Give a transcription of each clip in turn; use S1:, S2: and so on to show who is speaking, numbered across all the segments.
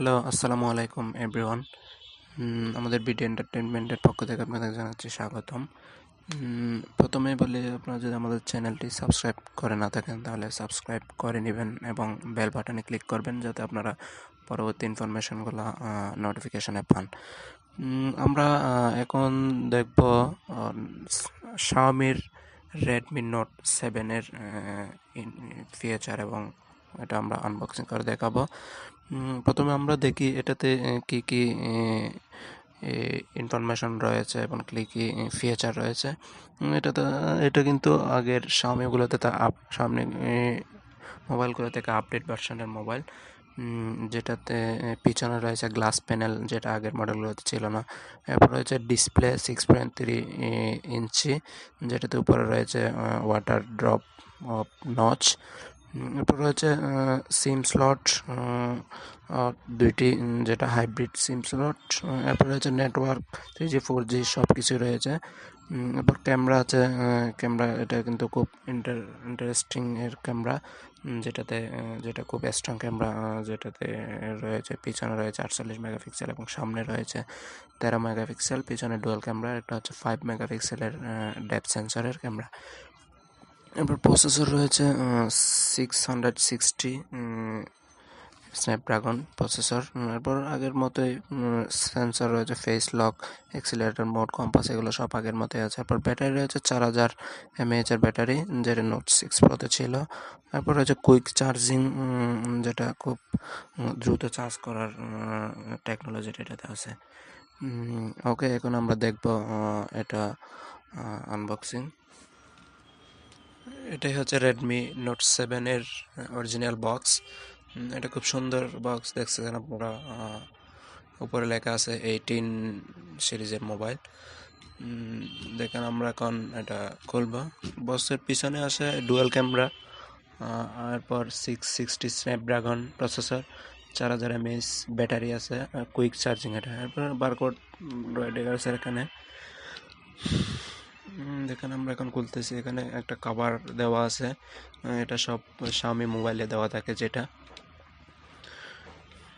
S1: Hello, আসসালামু আলাইকুম everyone. আমাদের বিডি এন্টারটেইনমেন্টের পক্ষ থেকে আপনাদের জানাচ্ছি স্বাগতম। প্রথমেই বলি, আপনারা যদি আমাদের চ্যানেলটি সাবস্ক্রাইব করে না থাকেন তাহলে সাবস্ক্রাইব করে নেবেন এবং বেল বাটনে ক্লিক করবেন যাতে আপনারা পরবর্তী ইনফরমেশনগুলো নোটিফিকেশনে পান। আমরা এখন দেখব শাওমির রেডমি নোট 7-এর ফিচার এবং এটা আমরা আনবক্সিং করে দেখাবো। প্রথমে আমরা দেখি এটাতে কি কি ইনফরমেশন রয়েছে এবং কি ফিচার রয়েছে। এটা কিন্তু আগের শাওমিগুলোতে সামনে মোবাইলগুলো থেকে আপডেট ভার্সনের মোবাইল, যেটাতে পিছনে রয়েছে গ্লাস প্যানেল, যেটা আগের মডেলগুলোতে ছিল না। এরপর রয়েছে ডিসপ্লে 6.3 ইঞ্চি, যেটাতে উপরে রয়েছে ওয়াটার ড্রপ নচ। এরপর রয়েছে সিম স্লট দুইটি, যেটা হাইব্রিড সিম স্লট। এরপর রয়েছে নেটওয়ার্ক 3G 4G সব কিছু রয়েছে। এরপর ক্যামেরা আছে, ক্যামেরা এটা কিন্তু খুব ইন্টারেস্টিং এর ক্যামেরা, যেটা খুব স্ট্রং ক্যামেরা, যেটাতে রয়েছে পিছনে রয়েছে 48 মেগাপিক্সেল এবং সামনে রয়েছে 13 মেগাপিক্সেল। পিছনে ডুয়াল ক্যামেরা, একটা হচ্ছে 5 মেগাপিক্সেলের ডেপথ সেন্সরের ক্যামেরা। এরপর প্রসেসর রয়েছে 660 স্ন্যাপড্রাগন প্রসেসর। এরপর আগের মতোই সেন্সর রয়েছে, face lock, accelerator mode, compass, এগুলো সব আগের মতোই আছে। এরপর ব্যাটারি রয়েছে 4000 mAh এর ব্যাটারি, যেটা নোট 6 প্রোতে ছিল। এরপর রয়েছে কুইক চার্জিং, যেটা খুব দ্রুত চার্জ করার টেকনোলজিটা এটাতে আছে। ওকে, এখন আমরা দেখব এটা আনবক্সিং। এটাই হচ্ছে রেডমি নোট 7-এর অরিজিনাল বক্স। এটা খুব সুন্দর বক্স, দেখছেন আপনারা। উপরে লেখা আছে 18 সিরিজের মোবাইল। দেখেন, আমরা এখন এটা খুলব। বক্সের পিছনে আছে ডুয়াল ক্যামেরা, এরপর 660 স্ন্যাপড্রাগন প্রসেসর, 4000 mAh ব্যাটারি আছে, কুইক চার্জিং এটা। এরপর বারকোড রয়েছে এখানে। দেখেন, আমরা এখন খুলতেছি। এখানে একটা কভার দেওয়া আছে, এটা সব শাওমি মোবাইলে দেওয়া থাকে যেটা।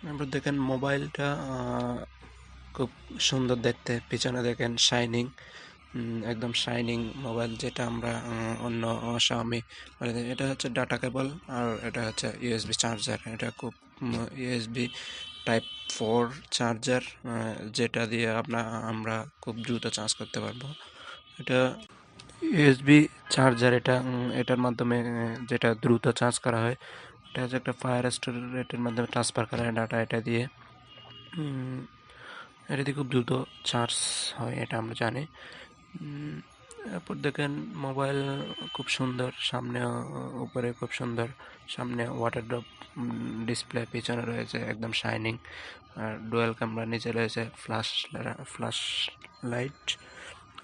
S1: এরপর দেখেন মোবাইলটা খুব সুন্দর দেখতে। পিছনে দেখেন শাইনিং, একদম শাইনিং মোবাইল, যেটা আমরা অন্য শাওমি বলে থাকি। এটা হচ্ছে ডাটা কেবল, আর এটা হচ্ছে ইউএসবি চার্জার। এটা খুব ইউএসবি টাইপ 4 চার্জার, যেটা দিয়ে আমরা খুব দ্রুত চার্জ করতে পারবো। এটা ইউএসবি চার্জার, এটার মাধ্যমে যেটা দ্রুত চার্জ করা হয়। এটা হচ্ছে একটা ফায়ার রেটের মাধ্যমে ট্রান্সফার করা হয় ডাটা। এটা দিয়ে খুব দ্রুত চার্জ হয়, এটা আমরা জানি। এরপর দেখেন মোবাইল খুব সুন্দর, সামনে উপরে খুব সুন্দর, সামনে ওয়াটার ড্রপ ডিসপ্লে, পিছনে রয়েছে একদম শাইনিং, আর ডুয়াল ক্যামেরা, নিচে রয়েছে ফ্ল্যাশ লাইট,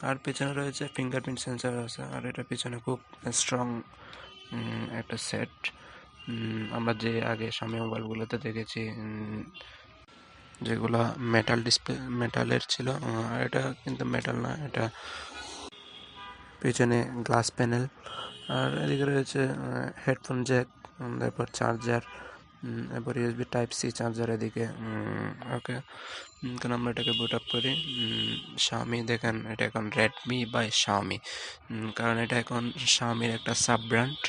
S1: আর পেছনে রয়েছে ফিঙ্গারপ্রিন্ট সেন্সর আছে। আর এটা পিছনে খুব স্ট্রং একটা সেট, আমরা যে আগে শাওমি মোবাইলগুলোতে দেখেছি যেগুলো মেটালের ছিল, আর এটা কিন্তু মেটাল না, এটা পিছনে গ্লাস প্যানেল। আর এদিকে রয়েছে হেডফোন জ্যাক, তারপর চার্জার, এরপর ইউএসবি টাইপ সি চার্জার এদিকে। ওকে, কারণ আমরা এটাকে বুট আপ করি। শাওমি, দেখেন এটা এখন রেডমি বাই শাওমি, কারণ এটা এখন শাওমির একটা সাব ব্র্যান্ড।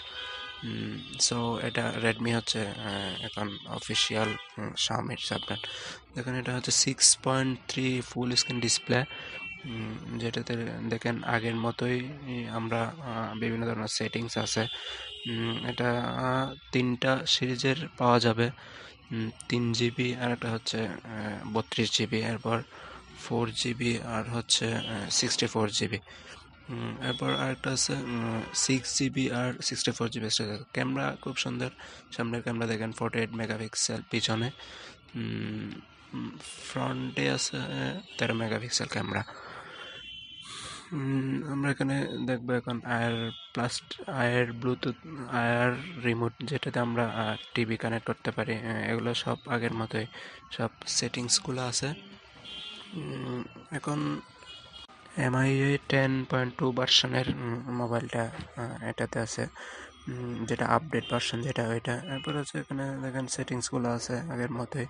S1: সো এটা রেডমি হচ্ছে এখন অফিসিয়াল শাওমির সাব ব্র্যান্ড। দেখেন, এটা হচ্ছে 6.3 ফুল স্ক্রিন ডিসপ্লে, যেটাতে দেখেন আগের মতোই আমরা বিভিন্ন ধরনের সেটিংস আছে। এটা 3টা সিরিজের পাওয়া যাবে, 3GB, আর একটা হচ্ছে 32GB, এরপর 4GB, আর হচ্ছে 64GB। এরপর আরেকটা আছে 6GB আর 64GB। ক্যামেরা খুব সুন্দর, সামনের ক্যামেরা দেখেন 48 মেগাপিক্সেল, পিছনে ফ্রন্টে আছে 13 মেগাপিক্সেল ক্যামেরা। আমরা এখানে দেখবো এখন আয়ার ব্লুটুথ আয়ার রিমোট, যেটাতে আমরা টিভি কানেক্ট করতে পারি। এগুলো সব আগের মতোই, সব সেটিংসগুলো আছে। এখন MIUI 10.2 ভার্সনের মোবাইলটা এটাতে আছে, যেটা আপডেট ভার্সন, যেটা ওইটা। এরপর হচ্ছে এখানে দেখেন সেটিংসগুলো আছে আগের মতোই।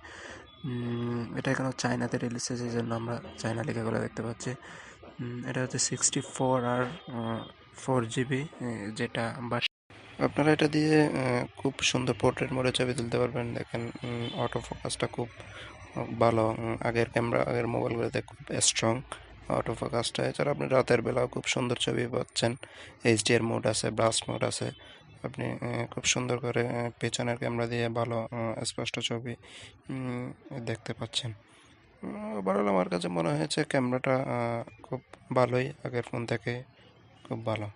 S1: এটা এখনও চায়নাতে রিলিজ হয়েছে, এই জন্য আমরা চায়না লেখাগুলো দেখতে পাচ্ছি। এটা হচ্ছে 64 আর 4 GB, যেটা আপনারা এটা দিয়ে খুব সুন্দর পোর্ট্রেট মোডে ছবি তুলতে পারবেন। দেখেন অটো ফোকাসটা খুব ভালো। আগের মোবাইলগুলোতে খুব স্ট্রং অটো ফোকাসটা। এছাড়া আপনি রাতের বেলাও খুব সুন্দর ছবি পাচ্ছেন। এইচডিআর মোড আছে, ব্রাশ মোড আছে। আপনি খুব সুন্দর করে পেছনের ক্যামেরা দিয়ে ভালো স্পষ্ট ছবি দেখতে পাচ্ছেন। ওভারঅল আমার কাছে মনে হয়েছে ক্যামেরাটা খুব ভালোই, আগের ফোন থেকে খুব ভালো।